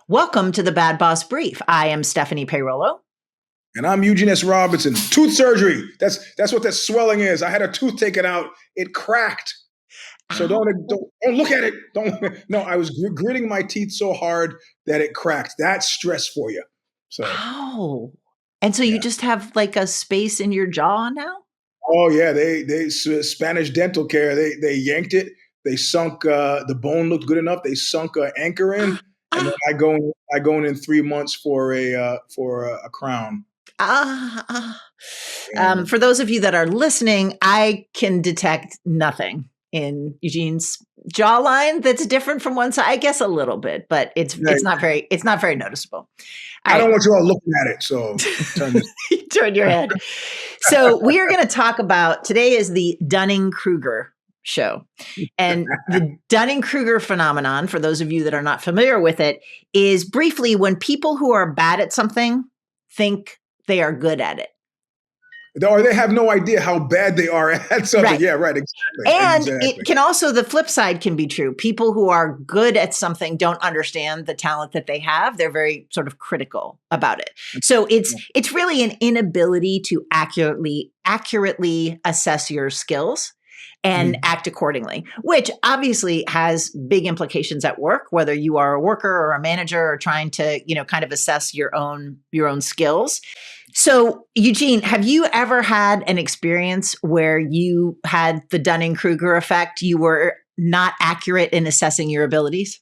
Welcome to the Bad Boss Brief. I am Stephanie Peirolo. And I'm Eugene S. Robinson. Tooth surgery. That's what that swelling is. I had a tooth taken out. It cracked. So don't look at it. No, I was gritting my teeth so hard that it cracked. That's stress for you. So, and so you just have like a space in your jaw now? Oh yeah, they Spanish dental care. They yanked it. They sunk the bone looked good enough. They sunk an anchor in, and then I go in 3 months for a crown. For those of you that are listening, I can detect nothing in Eugene's jawline that's different from one side. I guess a little bit, but it's not very noticeable. I don't want you all looking at it, so turn your head. So we are going to talk about, today is the Dunning-Kruger show. And the Dunning-Kruger phenomenon, for those of you that are not familiar with it, is briefly when people who are bad at something think they are good at it. Or they have no idea how bad they are at something. Right. Yeah, right. Exactly. And it can also, the flip side can be true. People who are good at something don't understand the talent that they have. They're very sort of critical about it. So it's really an inability to accurately assess your skills and act accordingly, which obviously has big implications at work, whether you are a worker or a manager or trying to, kind of assess your own skills. So, Eugene, have you ever had an experience where you had the Dunning-Kruger effect? You were not accurate in assessing your abilities?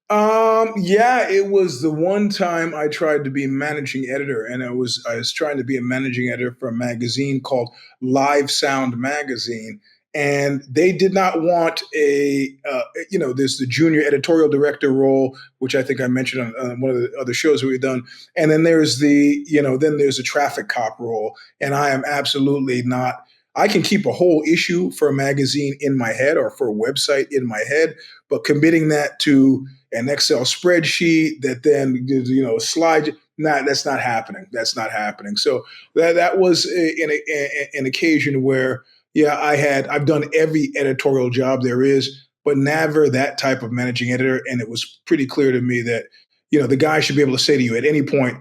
Yeah, it was the one time I tried to be managing editor, and I was trying to be a managing editor for a magazine called Live Sound Magazine. And they did not want there's the junior editorial director role, which I think I mentioned on one of the other shows we've done. And then there's the traffic cop role. And I am absolutely not. I can keep a whole issue for a magazine in my head or for a website in my head, but committing that to an Excel spreadsheet that then, slide, that's not happening. That's not happening. So that was an occasion where, yeah, I've done every editorial job there is, but never that type of managing editor. And it was pretty clear to me that, the guy should be able to say to you at any point,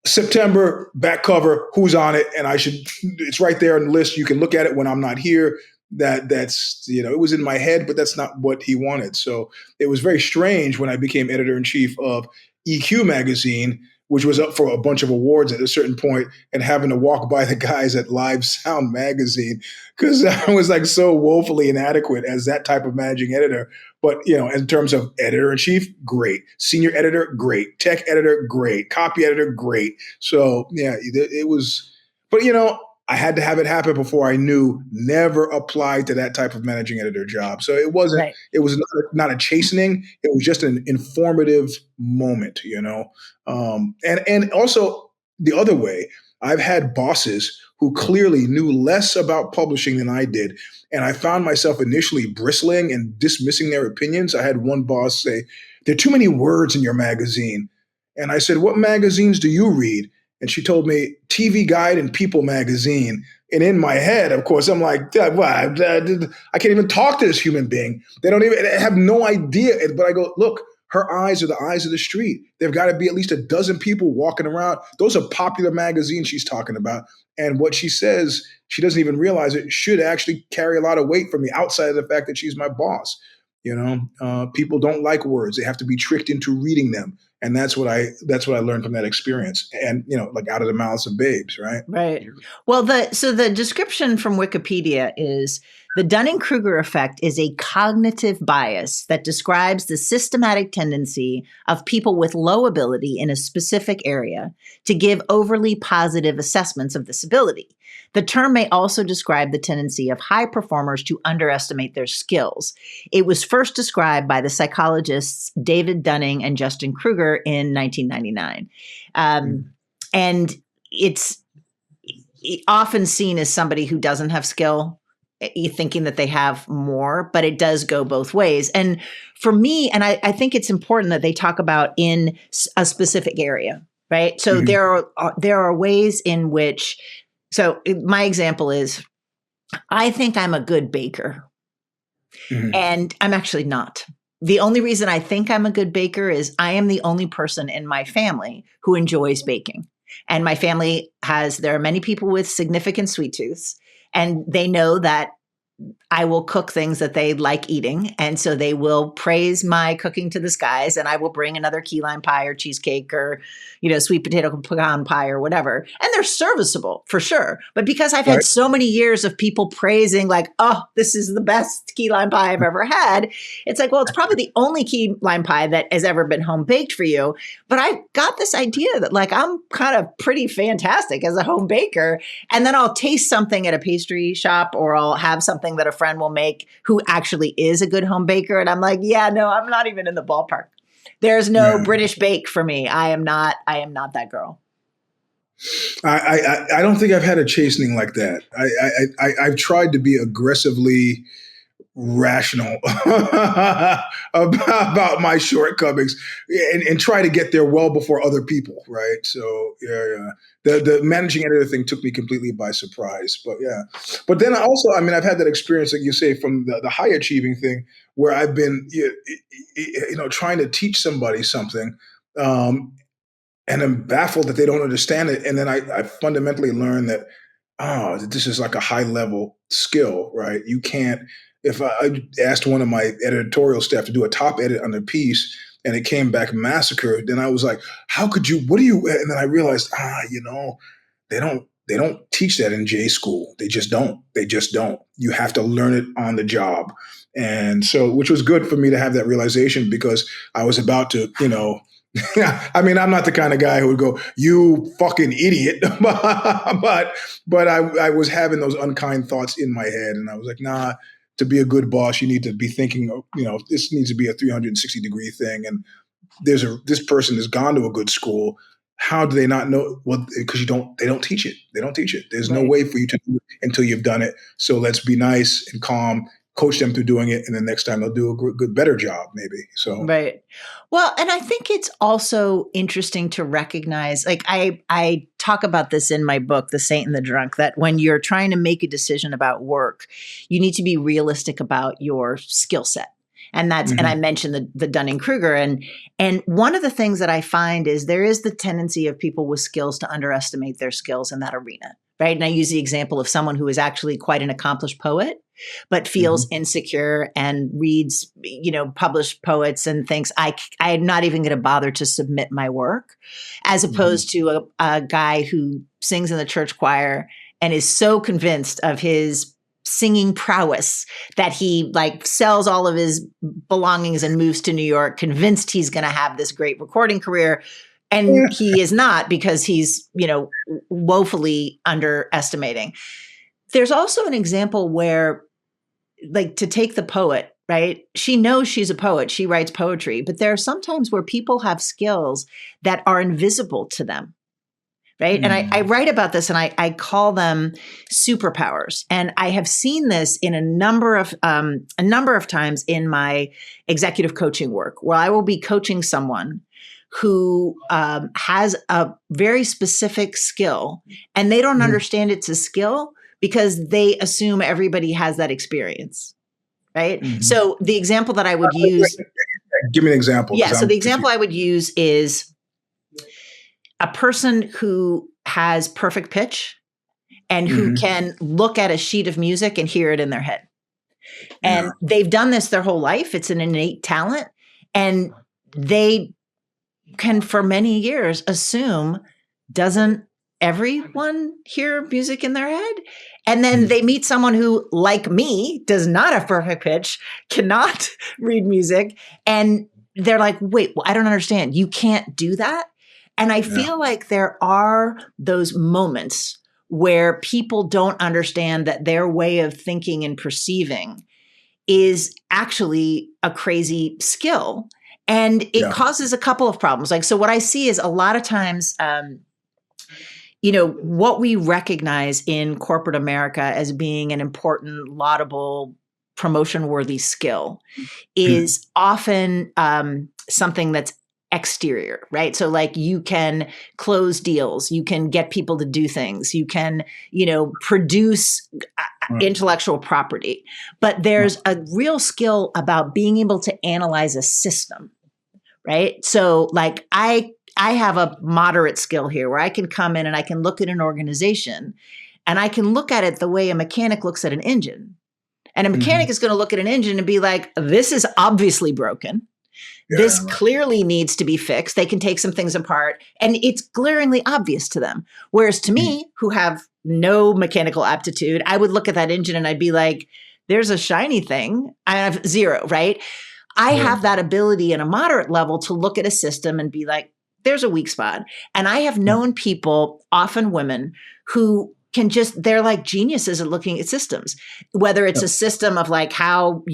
September, back cover, who's on it? And it's right there on the list. You can look at it when I'm not here. That's it was in my head, but that's not what he wanted. So it was very strange when I became editor-in-chief of EQ magazine, which was up for a bunch of awards at a certain point, and having to walk by the guys at Live Sound Magazine because I was like so woefully inadequate as that type of managing editor. But, in terms of editor-in-chief, great. Senior editor, great. Tech editor, great. Copy editor, great. So, yeah, it was, but, I had to have it happen before I knew never applied to that type of managing editor job. So it wasn't, right. It was not a chastening. It was just an informative moment, and also the other way, I've had bosses who clearly knew less about publishing than I did. And I found myself initially bristling and dismissing their opinions. I had one boss say, "There are too many words in your magazine." And I said, "What magazines do you read?" And she told me TV Guide and People magazine. And in my head, of course, I'm like, I can't even talk to this human being. They have no idea. But I go, look, her eyes are the eyes of the street. There've got to be at least a dozen people walking around. Those are popular magazines she's talking about. And what she says, she doesn't even realize it, should actually carry a lot of weight for me outside of the fact that she's my boss. People don't like words. They have to be tricked into reading them. And that's what I learned from that experience. And, like out of the mouths of babes, right? Right. Well, the description from Wikipedia is the Dunning-Kruger effect is a cognitive bias that describes the systematic tendency of people with low ability in a specific area to give overly positive assessments of this ability. The term may also describe the tendency of high performers to underestimate their skills. It was first described by the psychologists David Dunning and Justin Kruger in 1999. And it's often seen as somebody who doesn't have skill, thinking that they have more, but it does go both ways. And for me, and I think it's important that they talk about in a specific area, right? So there are ways in which, so my example is, I think I'm a good baker, and I'm actually not. the only reason I think I'm a good baker is I am the only person in my family who enjoys baking. And my family there are many people with significant sweet tooths, and they know that I will cook things that they like eating. And so they will praise my cooking to the skies, and I will bring another key lime pie or cheesecake or, sweet potato pecan pie or whatever. And they're serviceable for sure. But because I've had so many years of people praising like, oh, this is the best key lime pie I've ever had. It's like, well, it's probably the only key lime pie that has ever been home baked for you. But I got this idea that like, I'm kind of pretty fantastic as a home baker. And then I'll taste something at a pastry shop, or I'll have something that a friend will make who actually is a good home baker. And I'm like, yeah, no, I'm not even in the ballpark. There's no British bake for me. I am not that girl. I don't think I've had a chastening like that. I've tried to be aggressively rational about my shortcomings and try to get there well before other people. Right. So the managing editor thing took me completely by surprise, but then I've had that experience, like you say, from the high achieving thing where I've been, trying to teach somebody something, and I'm baffled that they don't understand it. And then I fundamentally learned that, this is like a high level skill, right? You can't, if I asked one of my editorial staff to do a top edit on a piece and it came back massacred, then I was like, how could you, what do you, and then I realized, they don't teach that in J school. They just don't. You have to learn it on the job. And so, which was good for me to have that realization, because I was about to, I mean, I'm not the kind of guy who would go, you fucking idiot. but I was having those unkind thoughts in my head. And I was like, nah, to be a good boss, you need to be thinking, this needs to be a 360-degree thing. And this person has gone to a good school. How do they not know? Well, because they don't teach it. They don't teach it. There's no way for you to do it until you've done it. So let's be nice and calm, coach them through doing it, and then next time they'll do a good, better job, maybe. So right. Well, and I think it's also interesting to recognize, like I talk about this in my book, The Saint and the Drunk, that when you're trying to make a decision about work, you need to be realistic about your skill set. And and I mentioned the Dunning-Kruger. And one of the things that I find is there is the tendency of people with skills to underestimate their skills in that arena, right? And I use the example of someone who is actually quite an accomplished poet, but feels insecure and reads, published poets and thinks, I'm not even going to bother to submit my work, as opposed to a guy who sings in the church choir and is so convinced of his singing prowess that he like sells all of his belongings and moves to New York, convinced he's going to have this great recording career. And he is not, because he's, woefully underestimating. There's also an example where, like, to take the poet, right? She knows she's a poet. She writes poetry, but there are sometimes where people have skills that are invisible to them. Right. And I write about this, and I call them superpowers. And I have seen this in a number of times in my executive coaching work, where I will be coaching someone who has a very specific skill, and they don't understand it's a skill because they assume everybody has that experience. Right. So the example that I would use. Give me an example. Yeah. So the example I would use is a person who has perfect pitch and who can look at a sheet of music and hear it in their head. And they've done this their whole life. It's an innate talent. And they can, for many years, assume, doesn't everyone hear music in their head? And then they meet someone who, like me, does not have perfect pitch, cannot read music. And they're like, wait, well, I don't understand. You can't do that? And I feel like there are those moments where people don't understand that their way of thinking and perceiving is actually a crazy skill. And it causes a couple of problems. Like, so what I see is a lot of times, what we recognize in corporate America as being an important, laudable, promotion-worthy skill is often something that's exterior, right? So like you can close deals, you can get people to do things, you can, produce intellectual property. But there's a real skill about being able to analyze a system, right? So like I have a moderate skill here where I can come in and I can look at an organization and I can look at it the way a mechanic looks at an engine. And a mechanic is going to look at an engine and be like, this is obviously broken. This clearly needs to be fixed. They can take some things apart and it's glaringly obvious to them. Whereas to me, who have no mechanical aptitude, I would look at that engine and I'd be like, there's a shiny thing. I have zero, right? I have that ability at a moderate level to look at a system and be like, there's a weak spot. And I have known people, often women, who they're like geniuses at looking at systems, whether it's a system of like how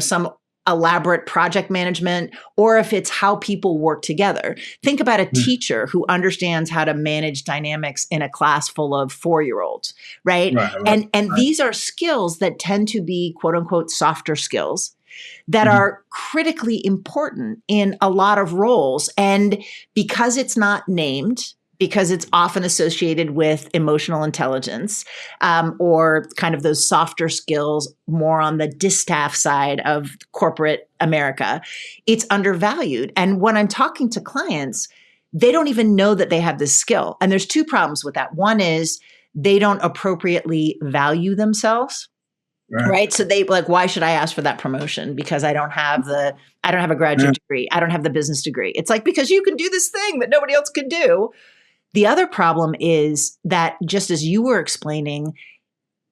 some elaborate project management, or if it's how people work together. Think about a teacher who understands how to manage dynamics in a class full of 4-year-olds, right? And these are skills that tend to be quote unquote softer skills that are critically important in a lot of roles. And because it's not named, because it's often associated with emotional intelligence or kind of those softer skills more on the distaff side of corporate America, it's undervalued. And when I'm talking to clients, they don't even know that they have this skill. And there's two problems with that. One is they don't appropriately value themselves. Right. So they like, why should I ask for that promotion? Because I don't have a graduate degree. I don't have the business degree. It's like, because you can do this thing that nobody else can do. The other problem is that, just as you were explaining,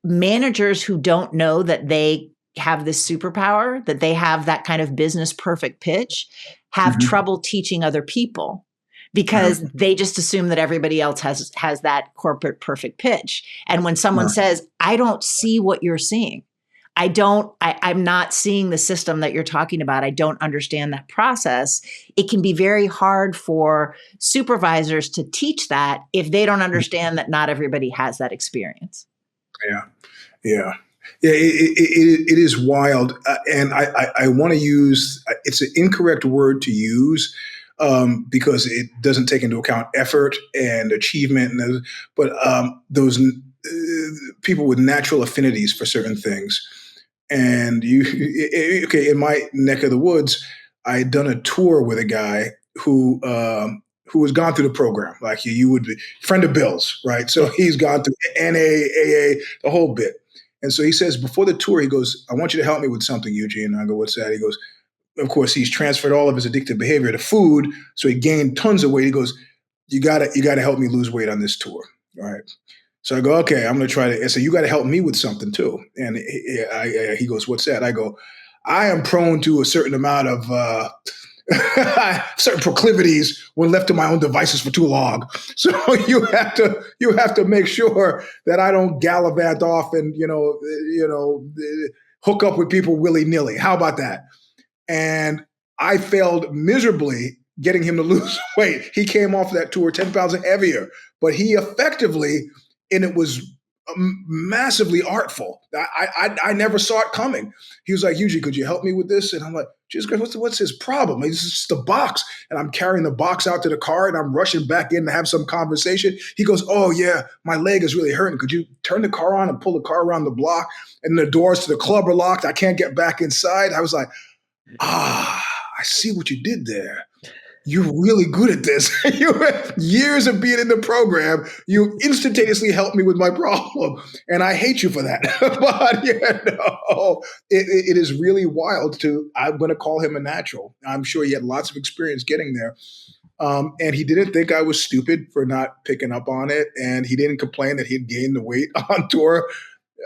managers who don't know that they have this superpower, that they have that kind of business perfect pitch, have trouble teaching other people because they just assume that everybody else has that corporate perfect pitch. And when someone says, I don't see what you're seeing, I'm not seeing the system that you're talking about, I don't understand that process, it can be very hard for supervisors to teach that if they don't understand that not everybody has that experience. Yeah. It is wild. And I want to use, it's an incorrect word to use because it doesn't take into account effort and achievement, but those people with natural affinities for certain things. And in my neck of the woods, I had done a tour with a guy who has gone through the program, like you would be, friend of Bill's, right? So he's gone through NA, AA, the whole bit. And so he says, before the tour, he goes, I want you to help me with something, Eugene. And I go, what's that? He goes, of course, he's transferred all of his addictive behavior to food. So he gained tons of weight. He goes, you gotta help me lose weight on this tour. All right. So I go, okay, I'm going to try to. I say, you got to help me with something too. And he goes, what's that? I go, I am prone to a certain amount of certain proclivities when left to my own devices for too long. So you have to make sure that I don't gallivant off and hook up with people willy nilly. How about that? And I failed miserably getting him to lose weight. He came off that tour 10 pounds heavier, but he effectively. And it was massively artful. I never saw it coming. He was like, Eugene, could you help me with this? And I'm like, Jesus Christ, what's his problem? It's just the box. And I'm carrying the box out to the car and I'm rushing back in to have some conversation. He goes, oh yeah, my leg is really hurting. Could you turn the car on and pull the car around the block? And the doors to the club are locked. I can't get back inside. I was like, I see what you did there. You're really good at this. You have years of being in the program. You instantaneously helped me with my problem. And I hate you for that. But it is really wild I'm going to call him a natural. I'm sure he had lots of experience getting there. And he didn't think I was stupid for not picking up on it. And he didn't complain that he'd gained the weight on tour.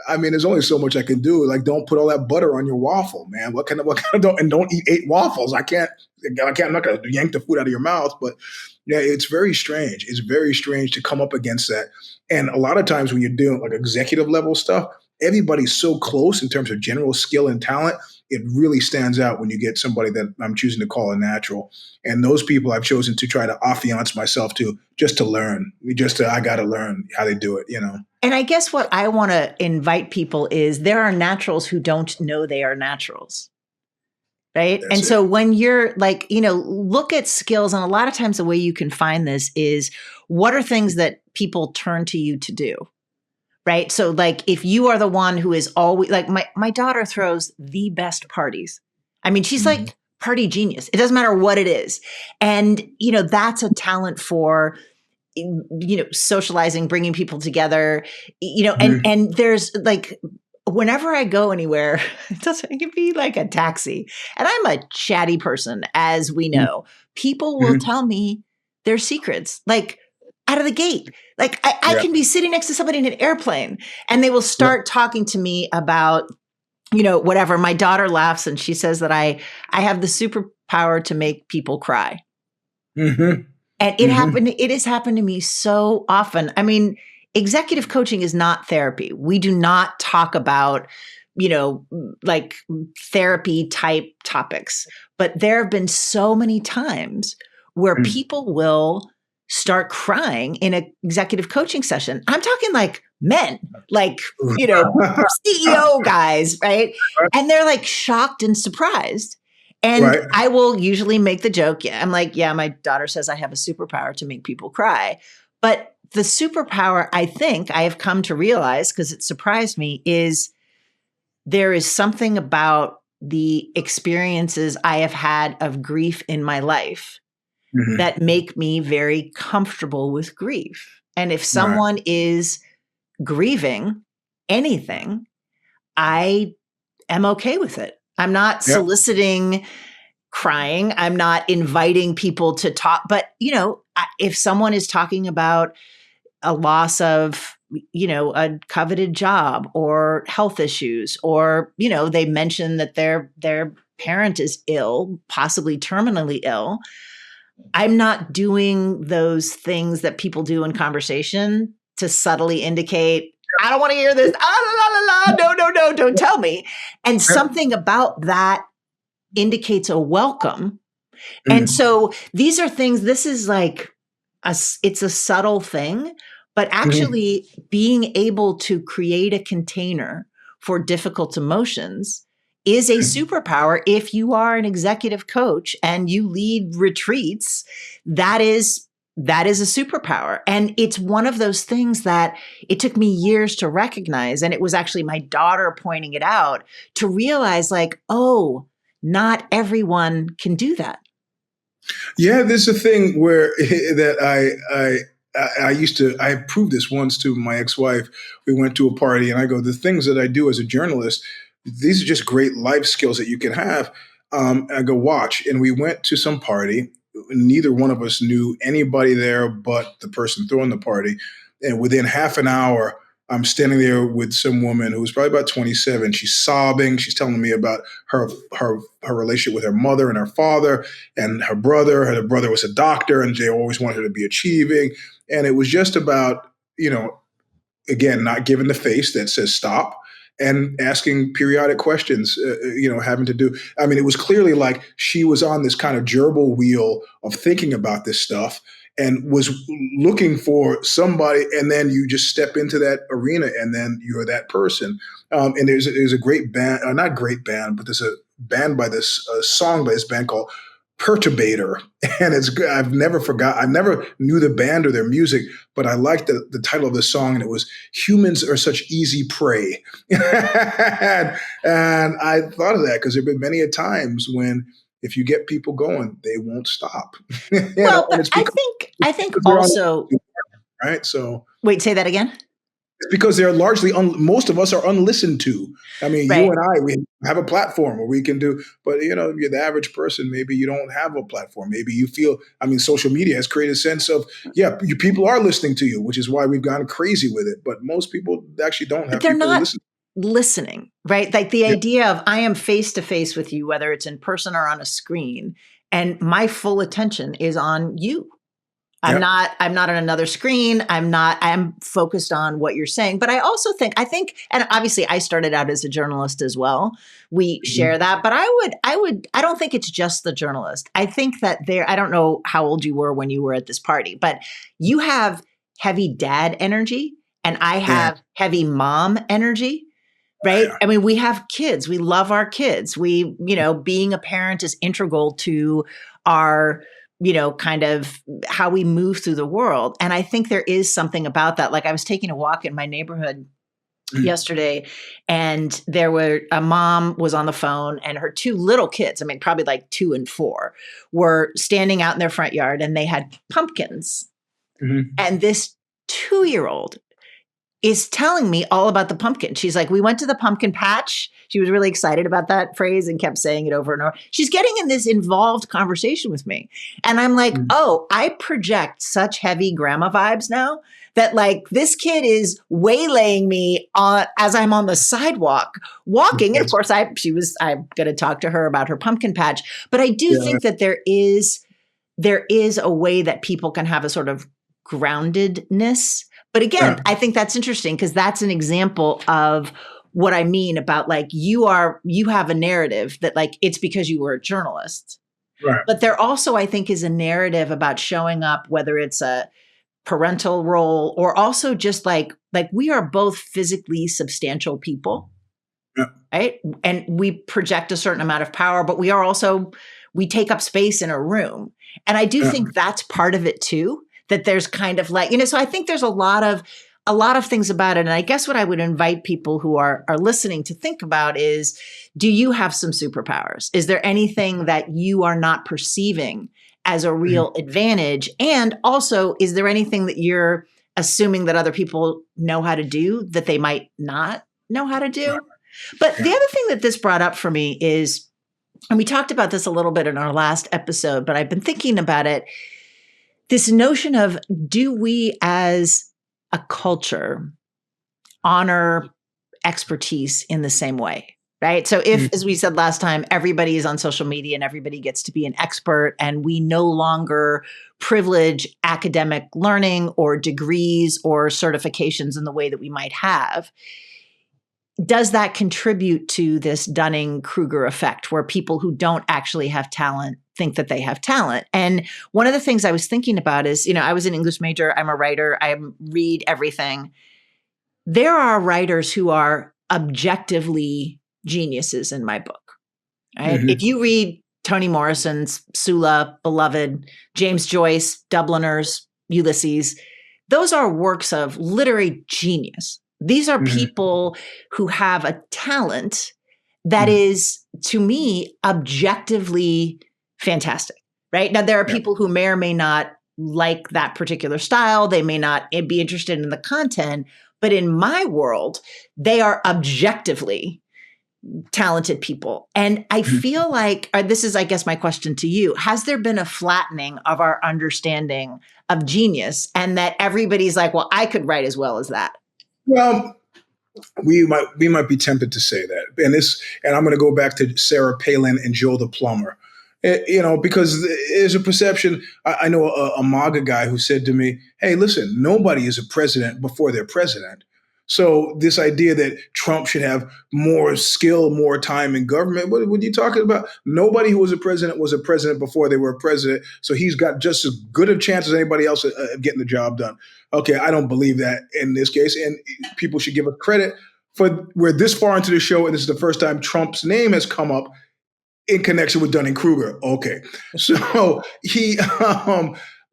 I mean, there's only so much I can do. Like, don't put all that butter on your waffle, man. What kind of and don't eat 8 waffles. I'm not going to yank the food out of your mouth. But yeah, it's very strange. It's very strange to come up against that. And a lot of times when you're doing like executive level stuff, everybody's so close in terms of general skill and talent. It really stands out when you get somebody that I'm choosing to call a natural. And those people I've chosen to try to affiance myself to, just to learn. I got to learn how they do it, And I guess what I want to invite people is there are naturals who don't know they are naturals. right? That's And it. so when you're like, look at skills, and a lot of times the way you can find this is what are things that people turn to you to do, right? So like if you are the one who is always like my daughter throws the best parties. I mean, she's Mhm. like party genius. It doesn't matter what it is. And that's a talent for socializing, bringing people together, and Mhm. and there's like whenever I go anywhere, it can be like a taxi. And I'm a chatty person, as we know. People will Mhm. tell me their secrets, like out of the gate. Like I Yeah. can be sitting next to somebody in an airplane and they will Yeah. start talking to me about, whatever. My daughter laughs and she says that I have the superpower to make people cry. Mhm. And Mhm. it has happened to me so often. I mean, executive coaching is not therapy. We do not talk about, like therapy type topics. But there have been so many times where Mm. people will start crying in an executive coaching session. I'm talking like men, like, CEO guys, right? And they're like shocked and surprised. And Right. I will usually make the joke. Yeah, I'm like, yeah, my daughter says I have a superpower to make people cry. But the superpower, I think I have come to realize, because it surprised me, is there is something about the experiences I have had of grief in my life Mhm. that make me very comfortable with grief. And if Right. someone is grieving anything, I am okay with it. I'm not Yep. soliciting crying. I'm not inviting people to talk. But, if someone is talking about a loss of, a coveted job or health issues, or, they mention that their parent is ill, possibly terminally ill, I'm not doing those things that people do in conversation to subtly indicate, I don't want to hear this. Ah, la, la, la, no, no, no, don't tell me. And Yep. something about that indicates a welcome. And Mm. so these are things, this is like it's a subtle thing, but Mhm. actually being able to create a container for difficult emotions is a Mhm. superpower. If you are an executive coach and you lead retreats, that is a superpower. And it's one of those things that it took me years to recognize. And it was actually my daughter pointing it out to realize, like, oh, not everyone can do that. Yeah, there's a thing where that I used to I proved this once to my ex-wife. We went to a party and I go, the things that I do as a journalist, these are just great life skills that you can have. I go watch, and we went to some party. Neither one of us knew anybody there but the person throwing the party. And within half an hour, I'm standing there with some woman who was probably about 27. She's sobbing. She's telling me about her relationship with her mother and her father and her brother. Her brother was a doctor, and they always wanted her to be achieving. And it was just about, again, not giving the face that says stop and asking periodic questions, having to do. I mean, it was clearly like she was on this kind of gerbil wheel of thinking about this stuff and was looking for somebody. And then you just step into that arena and then you're that person. And there's a great band, not great band, but there's a band by this song by this band called Perturbator, and it's good. I've never forgot. I never knew the band or their music, but I liked the title of the song, and it was "Humans Are Such Easy Prey." and I thought of that because there've been many a times when if you get people going, they won't stop. Well, And but I think they're on also, right. So wait, say that again. it's because they're largely most of us are unlistened to. I mean, you Right. and I, we have a platform where we can do, but you're the average person. Maybe you don't have a platform. Maybe you feel. I mean, social media has created a sense of people are listening to you, which is why we've gone crazy with it. But most people actually don't But have they're people to not listen. listening, right? Like the Yeah, idea of I am face to face with you, whether it's in person or on a screen, and my full attention is on you. yeah. I'm not on another screen. I'm focused on what you're saying. But I think, and obviously I started out as a journalist as well. We Mhm. share that, but I don't think it's just the journalist. I think that I don't know how old you were when you were at this party, but you have heavy dad energy and I Yeah. have heavy mom energy. right? Yeah. I mean, we have kids. We love our kids. We, being a parent is integral to our, kind of how we move through the world. And I think there is something about that. Like I was taking a walk in my neighborhood yesterday, and a mom was on the phone, and her two little kids, I mean, probably like 2 and 4, were standing out in their front yard, and they had pumpkins. Mm-hmm. And this 2-year-old is telling me all about the pumpkin. She's like, we went to the pumpkin patch. She was really excited about that phrase and kept saying it over and over. She's getting in this involved conversation with me. And I'm like, oh, I project such heavy grandma vibes now that like this kid is waylaying me as I'm on the sidewalk walking. And of course I'm going to talk to her about her pumpkin patch. But I do think that there is a way that people can have a sort of groundedness. But again, I think that's interesting because that's an example of what I mean about like you have a narrative that like it's because you were a journalist. Right. But there also, I think, is a narrative about showing up, whether it's a parental role or also just like we are both physically substantial people, right? And we project a certain amount of power, but we take up space in a room. And I do think that's part of it too. That there's kind of like, so I think there's a lot of things about it. And I guess what I would invite people who are listening to think about is, do you have some superpowers? Is there anything that you are not perceiving as a real advantage? And also, is there anything that you're assuming that other people know how to do that they might not know how to do? But the other thing that this brought up for me is, and we talked about this a little bit in our last episode, but I've been thinking about it, this notion of, do we as a culture honor expertise in the same way, right? So if, as we said last time, everybody is on social media and everybody gets to be an expert, and we no longer privilege academic learning or degrees or certifications in the way that we might have, does that contribute to this Dunning-Kruger effect where people who don't actually have talent think that they have talent? And one of the things I was thinking about is, I was an English major, I'm a writer, I read everything. There are writers who are objectively geniuses in my book, right? If you read Toni Morrison's Sula, Beloved, James Joyce, Dubliners, Ulysses, those are works of literary genius. These are people who have a talent that is, to me, objectively fantastic, right? Now, there are people who may or may not like that particular style. They may not be interested in the content, but in my world, they are objectively talented people. And I feel like, this is, I guess, my question to you. Has there been a flattening of our understanding of genius, and that everybody's like, well, I could write as well as that? Well, we might be tempted to say that, and I'm going to go back to Sarah Palin and Joe the plumber, because there's a perception. I know a MAGA guy who said to me, "Hey, listen, nobody is a president before they're president." So this idea that Trump should have more skill, more time in government, what are you talking about? Nobody who was a president before they were a president. So he's got just as good a chance as anybody else of getting the job done. Okay, I don't believe that in this case. And people should give us credit for we're this far into the show, and this is the first time Trump's name has come up in connection with Dunning-Kruger. Okay. So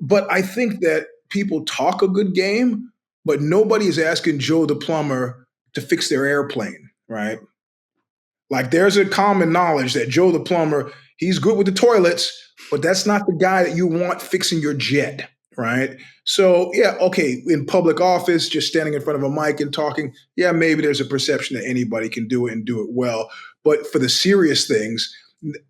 but I think that people talk a good game, but nobody is asking Joe the plumber to fix their airplane, right? Like there's a common knowledge that Joe the plumber, he's good with the toilets, but that's not the guy that you want fixing your jet, right? So yeah, okay, in public office, just standing in front of a mic and talking, yeah, maybe there's a perception that anybody can do it and do it well. But for the serious things,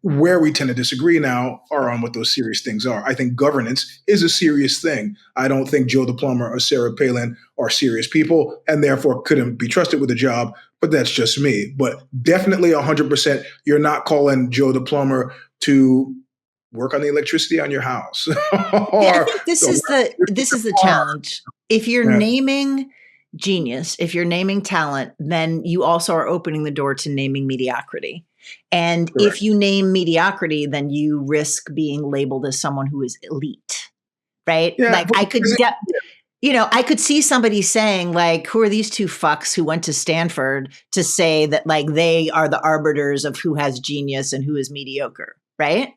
where we tend to disagree now are on what those serious things are. I think governance is a serious thing. I don't think Joe the plumber or Sarah Palin are serious people and therefore couldn't be trusted with a job, but that's just me. But definitely 100%, you're not calling Joe the plumber to work on the electricity on your house. I think this is the challenge. If you're naming genius, if you're naming talent, then you also are opening the door to naming mediocrity. And Correct. if you name mediocrity, then you risk being labeled as someone who is elite, right? Yeah, like I could I could see somebody saying like, who are these two fucks who went to Stanford to say that like they are the arbiters of who has genius and who is mediocre, right?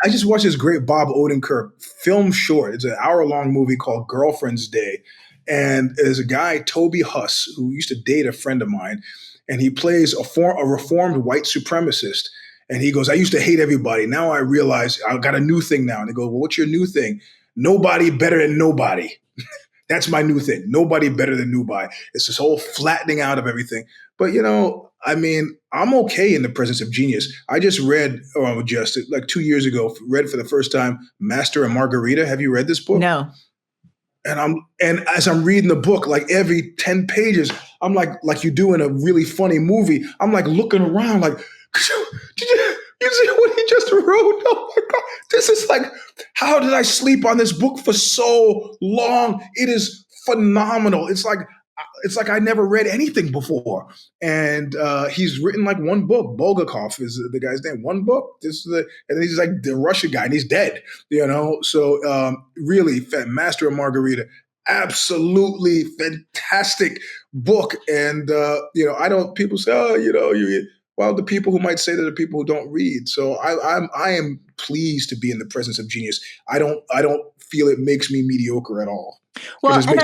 I just watched this great Bob Odenkirk film short. It's an hour-long movie called Girlfriend's Day. And there's a guy, Toby Huss, who used to date a friend of mine, and he plays a reformed white supremacist. And he goes, I used to hate everybody. Now I realize I got a new thing now. And they go, well, what's your new thing? Nobody better than nobody. That's my new thing. Nobody better than nobody. It's this whole flattening out of everything. But, I mean, I'm okay in the presence of genius. I just read, just like 2 years ago, read for the first time, Master and Margarita. Have you read this book? No. And as I'm reading the book, like every 10 pages, I'm like you do in a really funny movie, I'm like looking around like, did you see what he just wrote? Oh my God. This is like, how did I sleep on this book for so long? It is phenomenal. It's like I never read anything before. And he's written like one book. Bulgakov is the guy's name. One book. And then he's like the Russian guy and he's dead, So really, Master and Margarita, absolutely fantastic book. And, people say, well, the people who might say that are people who don't read. So I am pleased to be in the presence of genius. I don't feel it makes me mediocre at all. Well, and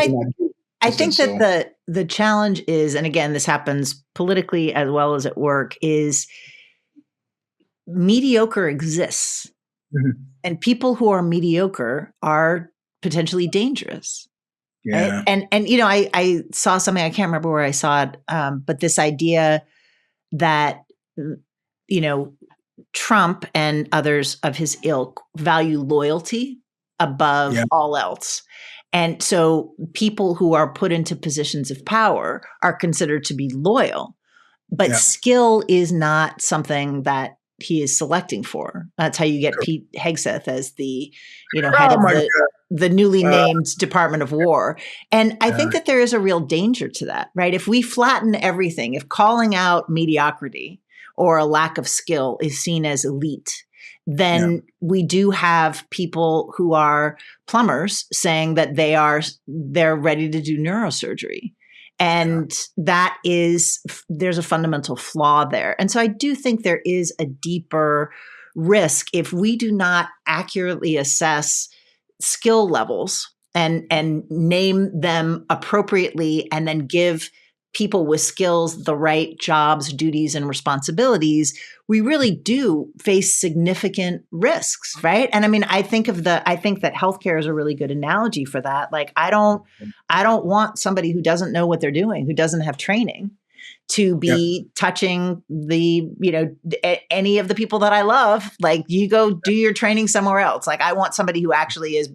I think that the challenge is, and again, this happens politically as well as at work, is mediocre exists. Mm-hmm. And people who are mediocre are potentially dangerous. Yeah. Right? And I saw something, I can't remember where I saw it, but this idea that, Trump and others of his ilk value loyalty above all else. And so people who are put into positions of power are considered to be loyal, but skill is not something that he is selecting for. That's how you get Pete Hegseth as the, head of the newly named Department of War. And I think that there is a real danger to that, right? If we flatten everything, if calling out mediocrity or a lack of skill is seen as elite, then we do have people who are plumbers saying that they're ready to do neurosurgery. And there's a fundamental flaw there. And so I do think there is a deeper risk if we do not accurately assess skill levels and name them appropriately and then give people with skills the right jobs, duties, and responsibilities, we really do face significant risks, right? And I mean, I think that healthcare is a really good analogy for that. Like, I don't want somebody who doesn't know what they're doing, who doesn't have training, to be touching any of the people that I love. Like, you go do your training somewhere else. Like, I want somebody who actually is,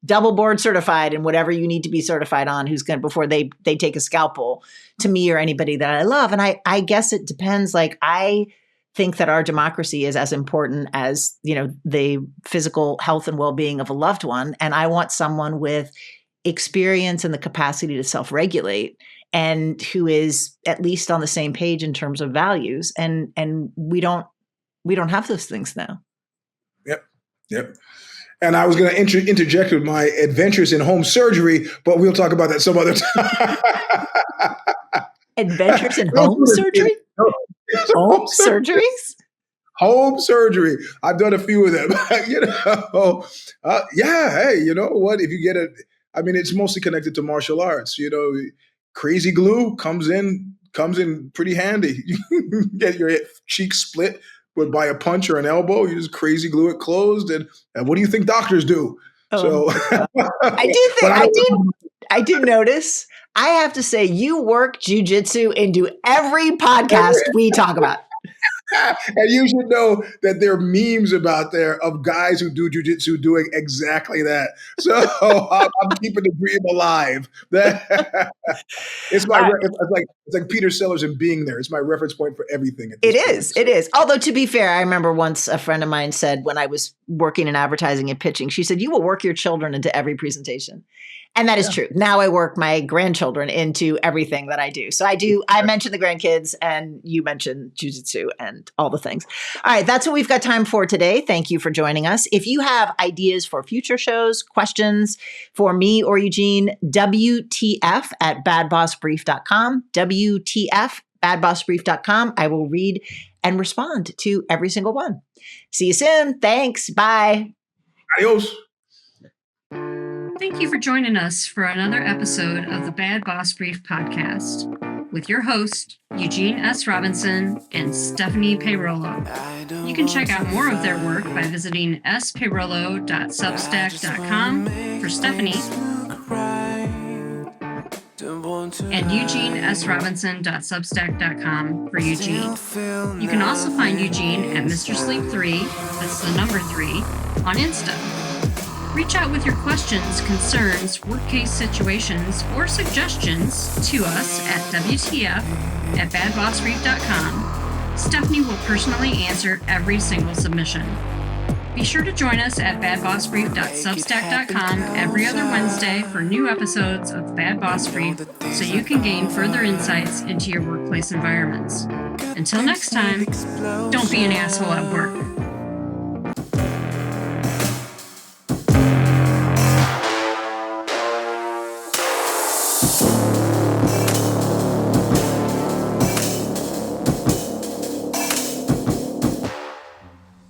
double board certified in whatever you need to be certified on, who's going to, before they take a scalpel to me or anybody that I love. And I guess it depends. Like, I think that our democracy is as important as, the physical health and well-being of a loved one. And I want someone with experience and the capacity to self-regulate and who is at least on the same page in terms of values. And we don't have those things now. Yep. And I was going to interject with my adventures in home surgery, but we'll talk about that some other time. Adventures in home surgery? Home surgeries? Home surgery. I've done a few of them. Hey, you know what? If you get it's mostly connected to martial arts. Crazy glue comes in pretty handy. You get your cheek split by a punch or an elbow. You just crazy glue it closed. And what do you think doctors do? I do notice. I have to say, you work jujitsu into every podcast we talk about. And you should know that there are memes about there of guys who do jujitsu doing exactly that. So I'm keeping the dream alive. It's like Peter Sellers and Being There. It's my reference point for everything. It is. Although, to be fair, I remember once a friend of mine said, when I was working in advertising and pitching, she said, "You will work your children into every presentation." And that is true. Now I work my grandchildren into everything that I do. So I mentioned the grandkids and you mentioned jujitsu and all the things. All right. That's what we've got time for today. Thank you for joining us. If you have ideas for future shows, questions for me or Eugene, WTF at badbossbrief.com, WTF badbossbrief.com. I will read and respond to every single one. See you soon. Thanks. Bye. Adios. Thank you for joining us for another episode of the Bad Boss Brief podcast with your host, Eugene S. Robinson and Stephanie Peirolo. You can check out more of their work by visiting speirolo.substack.com for Stephanie and eugenesrobinson.substack.com for Eugene. You can also find Eugene at Mr. Sleep 3, that's the number 3, on Insta. Reach out with your questions, concerns, work case situations, or suggestions to us at WTF@badbossbrief.com. Stephanie will personally answer every single submission. Be sure to join us at badbossbrief.substack.com every other Wednesday for new episodes of Bad Boss Brief so you can gain further insights into your workplace environments. Until next time, don't be an asshole at work.